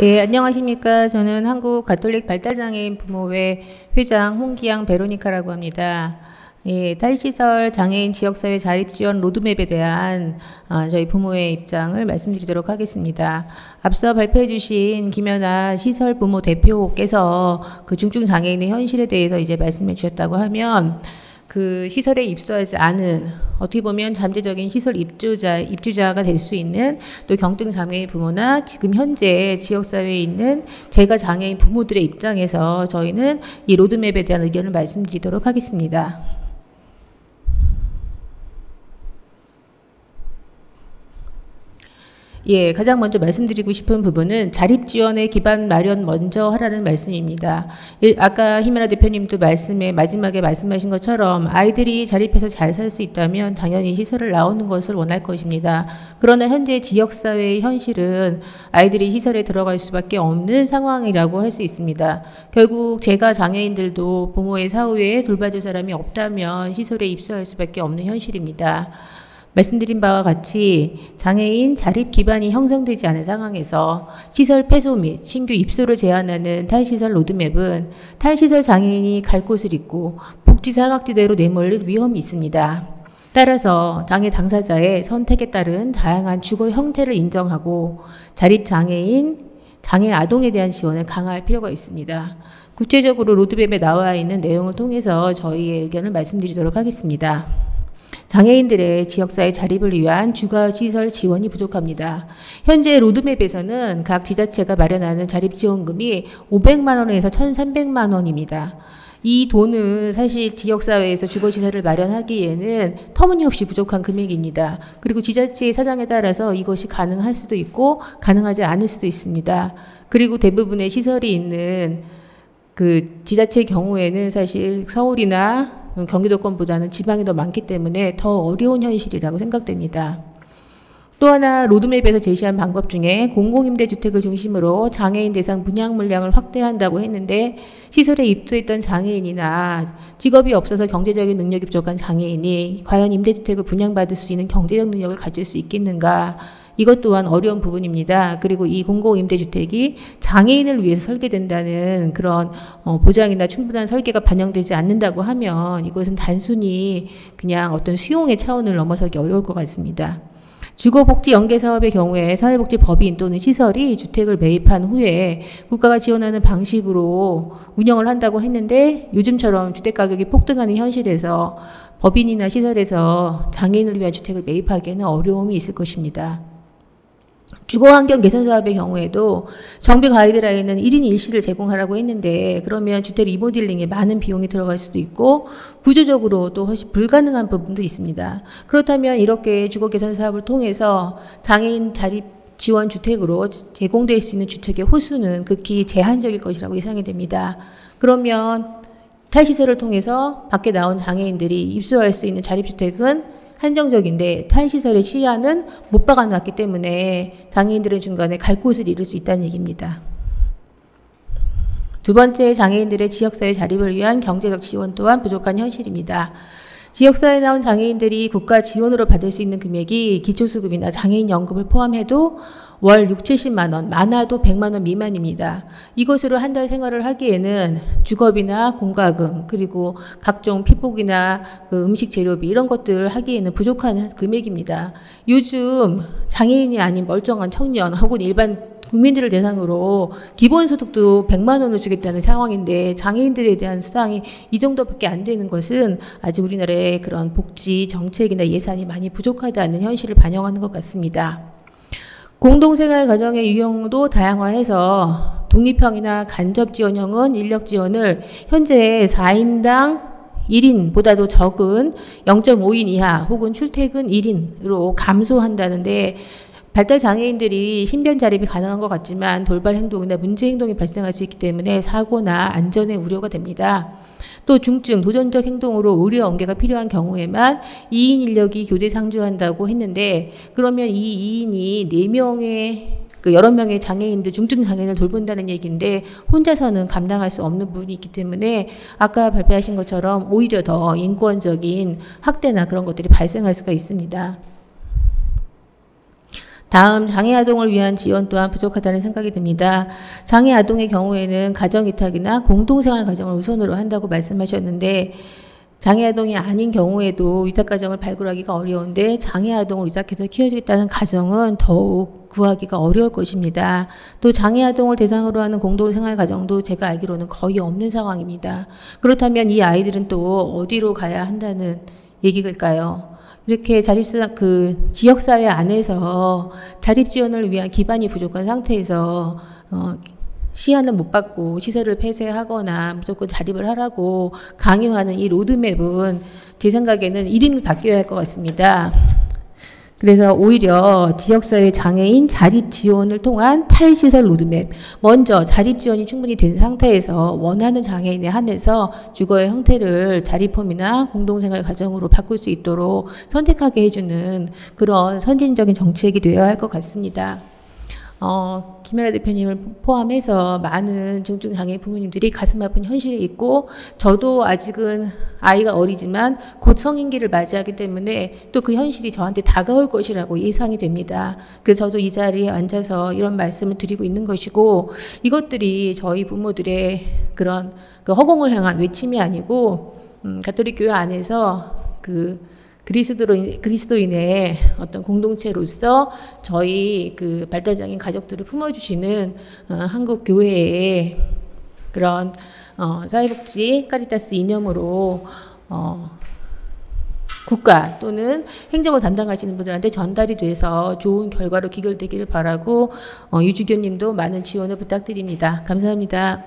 예, 안녕하십니까. 저는 한국 가톨릭 발달장애인 부모회 회장 홍기양 베로니카라고 합니다. 예, 탈시설 장애인 지역사회 자립지원 로드맵에 대한 저희 부모의 입장을 말씀드리도록 하겠습니다. 앞서 발표해 주신 김연아 시설 부모 대표께서 그 중증장애인의 현실에 대해서 이제 말씀해 주셨다고 하면 그 시설에 입소하지 않은 어떻게 보면 잠재적인 시설 입주자가 될 수 있는 또 경증 장애인 부모나 지금 현재 지역사회에 있는 제가 장애인 부모들의 입장에서 저희는 이 로드맵에 대한 의견을 말씀드리도록 하겠습니다. 예, 가장 먼저 말씀드리고 싶은 부분은 자립지원의 기반 마련 먼저 하라는 말씀입니다. 아까 히메라 대표님도 마지막에 말씀하신 것처럼 아이들이 자립해서 잘 살 수 있다면 당연히 시설을 나오는 것을 원할 것입니다. 그러나 현재 지역사회의 현실은 아이들이 시설에 들어갈 수밖에 없는 상황이라고 할 수 있습니다. 결국 제가 장애인들도 부모의 사후에 돌봐줄 사람이 없다면 시설에 입소할 수밖에 없는 현실입니다. 말씀드린 바와 같이 장애인 자립 기반이 형성되지 않은 상황에서 시설 폐소 및 신규 입소를 제한하는 탈시설 로드맵은 탈시설 장애인이 갈 곳을 잃고 복지 사각지대로 내몰릴 위험이 있습니다. 따라서 장애 당사자의 선택에 따른 다양한 주거 형태를 인정하고 자립 장애인, 장애 아동에 대한 지원을 강화할 필요가 있습니다. 구체적으로 로드맵에 나와 있는 내용을 통해서 저희의 의견을 말씀드리도록 하겠습니다. 장애인들의 지역사회 자립을 위한 주거시설 지원이 부족합니다. 현재 로드맵에서는 각 지자체가 마련하는 자립지원금이 500만 원에서 1,300만 원입니다. 이 돈은 사실 지역사회에서 주거시설을 마련하기에는 터무니없이 부족한 금액입니다. 그리고 지자체의 사정에 따라서 이것이 가능할 수도 있고 가능하지 않을 수도 있습니다. 그리고 대부분의 시설이 있는 그 지자체의 경우에는 사실 서울이나 경기도권보다는 지방이 더 많기 때문에 더 어려운 현실이라고 생각됩니다. 또 하나 로드맵에서 제시한 방법 중에 공공임대주택을 중심으로 장애인 대상 분양 물량을 확대한다고 했는데 시설에 입소했던 장애인이나 직업이 없어서 경제적인 능력이 부족한 장애인이 과연 임대주택을 분양받을 수 있는 경제적 능력을 가질 수 있겠는가? 이것 또한 어려운 부분입니다. 그리고 이 공공임대주택이 장애인을 위해서 설계된다는 그런 보장이나 충분한 설계가 반영되지 않는다고 하면 이것은 단순히 그냥 어떤 수용의 차원을 넘어서기 어려울 것 같습니다. 주거복지연계사업의 경우에 사회복지법인 또는 시설이 주택을 매입한 후에 국가가 지원하는 방식으로 운영을 한다고 했는데 요즘처럼 주택가격이 폭등하는 현실에서 법인이나 시설에서 장애인을 위한 주택을 매입하기에는 어려움이 있을 것입니다. 주거환경 개선 사업의 경우에도 정비 가이드라인은 1인 1실을 제공하라고 했는데 그러면 주택 리모델링에 많은 비용이 들어갈 수도 있고 구조적으로 또 훨씬 불가능한 부분도 있습니다. 그렇다면 이렇게 주거 개선 사업을 통해서 장애인 자립 지원 주택으로 제공될 수 있는 주택의 호수는 극히 제한적일 것이라고 예상이 됩니다. 그러면 탈시설을 통해서 밖에 나온 장애인들이 입소할 수 있는 자립주택은 한정적인데 탈시설의 시야는 못 박아놨기 때문에 장애인들은 중간에 갈 곳을 잃을 수 있다는 얘기입니다. 두 번째, 장애인들의 지역사회 자립을 위한 경제적 지원 또한 부족한 현실입니다. 지역사회에 나온 장애인들이 국가 지원으로 받을 수 있는 금액이 기초수급이나 장애인연금을 포함해도 월 6, 70만 원, 많아도 100만 원 미만입니다. 이것으로 한 달 생활을 하기에는 주거비나 공과금 그리고 각종 피복이나 그 음식 재료비 이런 것들을 하기에는 부족한 금액입니다. 요즘 장애인이 아닌 멀쩡한 청년 혹은 일반 국민들을 대상으로 기본소득도 100만 원을 주겠다는 상황인데 장애인들에 대한 수당이 이 정도밖에 안 되는 것은 아직 우리나라의 그런 복지 정책이나 예산이 많이 부족하다는 현실을 반영하는 것 같습니다. 공동생활 가정의 유형도 다양화해서 독립형이나 간접지원형은 인력지원을 현재 4인당 1인보다도 적은 0.5인 이하 혹은 출퇴근 1인으로 감소한다는데 발달장애인들이 신변 자립이 가능한 것 같지만 돌발 행동이나 문제 행동이 발생할 수 있기 때문에 사고나 안전에 우려가 됩니다. 또 중증, 도전적 행동으로 의료 연계가 필요한 경우에만 2인 인력이 교대 상주한다고 했는데 그러면 이 2인이 4명의 여러 명의 장애인들, 중증 장애인을 돌본다는 얘기인데 혼자서는 감당할 수 없는 부분이 있기 때문에 아까 발표하신 것처럼 오히려 더 인권적인 학대나 그런 것들이 발생할 수가 있습니다. 다음 장애아동을 위한 지원 또한 부족하다는 생각이 듭니다. 장애아동의 경우에는 가정위탁이나 공동생활 가정을 우선으로 한다고 말씀하셨는데 장애아동이 아닌 경우에도 위탁가정을 발굴하기가 어려운데 장애아동을 위탁해서 키워주겠다는 가정은 더욱 구하기가 어려울 것입니다. 또 장애아동을 대상으로 하는 공동생활 가정도 제가 알기로는 거의 없는 상황입니다. 그렇다면 이 아이들은 또 어디로 가야 한다는 얘기일까요? 이렇게 지역사회 안에서 자립지원을 위한 기반이 부족한 상태에서 시야는 못 받고 시설을 폐쇄하거나 무조건 자립을 하라고 강요하는 이 로드맵은 제 생각에는 이름이 바뀌어야 할 것 같습니다. 그래서 오히려 지역사회 장애인 자립 지원을 통한 탈시설 로드맵, 먼저 자립 지원이 충분히 된 상태에서 원하는 장애인에 한해서 주거의 형태를 자립홈이나 공동생활 가정으로 바꿀 수 있도록 선택하게 해주는 그런 선진적인 정책이 되어야 할 것 같습니다. 김연아 대표님을 포함해서 많은 중증장애인 부모님들이 가슴 아픈 현실에 있고 저도 아직은 아이가 어리지만 곧 성인기를 맞이하기 때문에 또 그 현실이 저한테 다가올 것이라고 예상이 됩니다. 그래서 저도 이 자리에 앉아서 이런 말씀을 드리고 있는 것이고 이것들이 저희 부모들의 그런 허공을 향한 외침이 아니고 가톨릭 교회 안에서 그리스도인의 어떤 공동체로서 저희 발달장애인 가족들을 품어주시는 한국 교회의 그런 사회복지 카리타스 이념으로 국가 또는 행정을 담당하시는 분들한테 전달이 돼서 좋은 결과로 기결되기를 바라고 유주교님도 많은 지원을 부탁드립니다. 감사합니다.